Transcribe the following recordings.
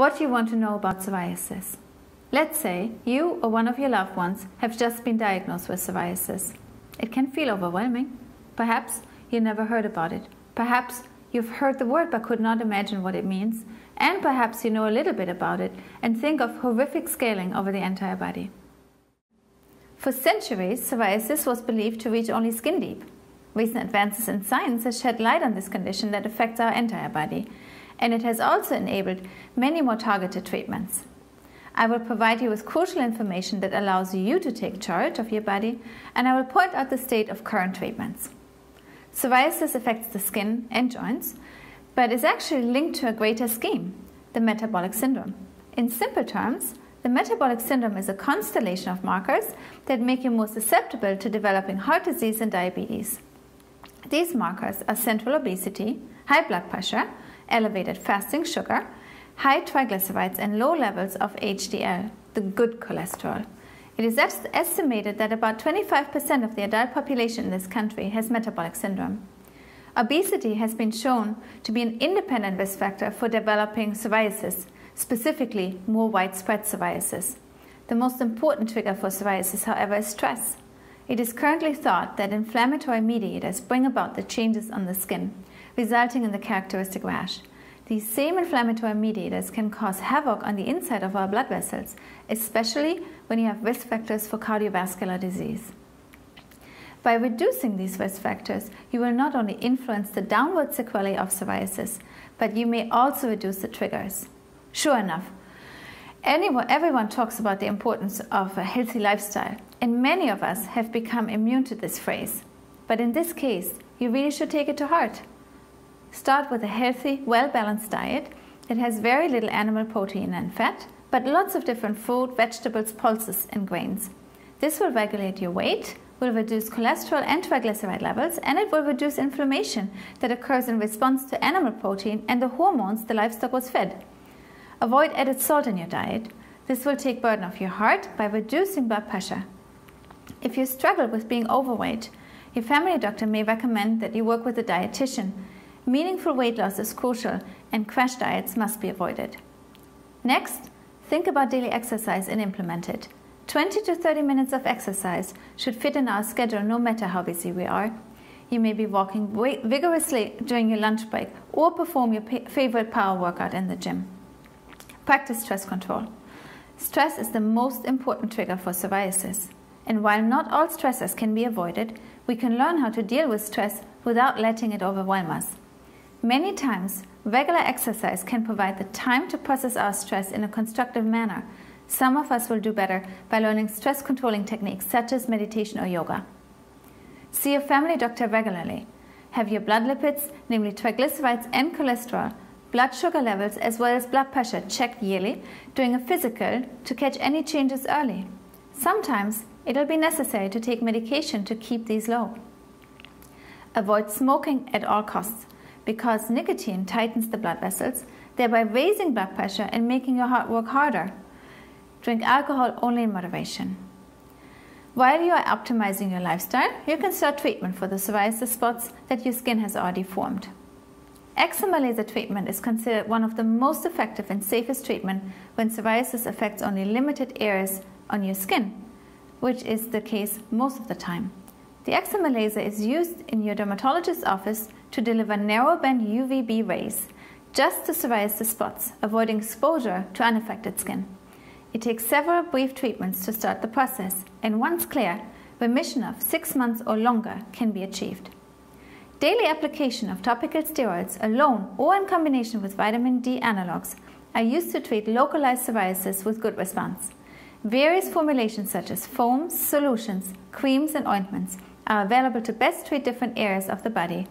What do you want to know about psoriasis? Let's say you or one of your loved ones have just been diagnosed with psoriasis. It can feel overwhelming. Perhaps you never heard about it. Perhaps you've heard the word but could not imagine what it means. And perhaps you know a little bit about it and think of horrific scaling over the entire body. For centuries, psoriasis was believed to reach only skin deep. Recent advances in science have shed light on this condition that affects our entire body, and it has also enabled many more targeted treatments. I will provide you with crucial information that allows you to take charge of your body, and I will point out the state of current treatments. Psoriasis affects the skin and joints, but is actually linked to a greater scheme, the metabolic syndrome. In simple terms, the metabolic syndrome is a constellation of markers that make you more susceptible to developing heart disease and diabetes. These markers are central obesity, high blood pressure, elevated fasting sugar, high triglycerides, and low levels of HDL, the good cholesterol. It is estimated that about 25% of the adult population in this country has metabolic syndrome. Obesity has been shown to be an independent risk factor for developing psoriasis, specifically more widespread psoriasis. The most important trigger for psoriasis, however, is stress. It is currently thought that inflammatory mediators bring about the changes on the skin, resulting in the characteristic rash. These same inflammatory mediators can cause havoc on the inside of our blood vessels, especially when you have risk factors for cardiovascular disease. By reducing these risk factors, you will not only influence the downward sequelae of psoriasis, but you may also reduce the triggers. Sure enough, everyone talks about the importance of a healthy lifestyle, and many of us have become immune to this phrase. But in this case, you really should take it to heart. Start with a healthy, well-balanced diet that has very little animal protein and fat, but lots of different fruit, vegetables, pulses, and grains. This will regulate your weight, will reduce cholesterol and triglyceride levels, and it will reduce inflammation that occurs in response to animal protein and the hormones the livestock was fed. Avoid added salt in your diet. This will take burden off your heart by reducing blood pressure. If you struggle with being overweight, your family doctor may recommend that you work with a dietitian. Meaningful weight loss is crucial, and crash diets must be avoided. Next, think about daily exercise and implement it. 20 to 30 minutes of exercise should fit in our schedule no matter how busy we are. You may be walking vigorously during your lunch break or perform your favorite power workout in the gym. Practice stress control. Stress is the most important trigger for psoriasis. And while not all stressors can be avoided, we can learn how to deal with stress without letting it overwhelm us. Many times, regular exercise can provide the time to process our stress in a constructive manner. Some of us will do better by learning stress controlling techniques such as meditation or yoga. See your family doctor regularly. Have your blood lipids, namely triglycerides and cholesterol, blood sugar levels as well as blood pressure checked yearly during a physical to catch any changes early. Sometimes it will be necessary to take medication to keep these low. Avoid smoking at all costs because nicotine tightens the blood vessels, thereby raising blood pressure and making your heart work harder. Drink alcohol only in moderation. While you are optimizing your lifestyle, you can start treatment for the psoriasis spots that your skin has already formed. Eczema laser treatment is considered one of the most effective and safest treatment when psoriasis affects only limited areas on your skin, which is the case most of the time. The eczema laser is used in your dermatologist's office to deliver narrow-band UVB rays just to psoriasis spots, avoiding exposure to unaffected skin. It takes several brief treatments to start the process, and once clear, remission of 6 months or longer can be achieved. Daily application of topical steroids alone or in combination with vitamin D analogs are used to treat localized psoriasis with good response. Various formulations such as foams, solutions, creams, and ointments are available to best treat different areas of the body.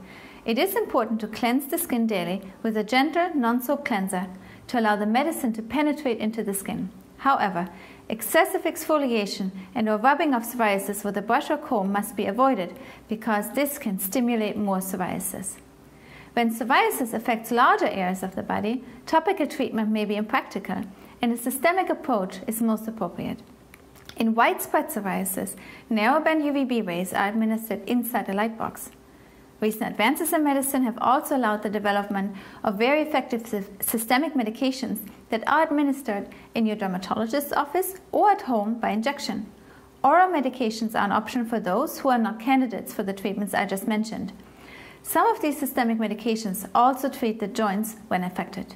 It is important to cleanse the skin daily with a gentle, non-soap cleanser to allow the medicine to penetrate into the skin. However, excessive exfoliation and or rubbing of psoriasis with a brush or comb must be avoided because this can stimulate more psoriasis. When psoriasis affects larger areas of the body, topical treatment may be impractical, and a systemic approach is most appropriate. In widespread psoriasis, narrowband UVB rays are administered inside a light box. Recent advances in medicine have also allowed the development of very effective systemic medications that are administered in your dermatologist's office or at home by injection. Oral medications are an option for those who are not candidates for the treatments I just mentioned. Some of these systemic medications also treat the joints when affected.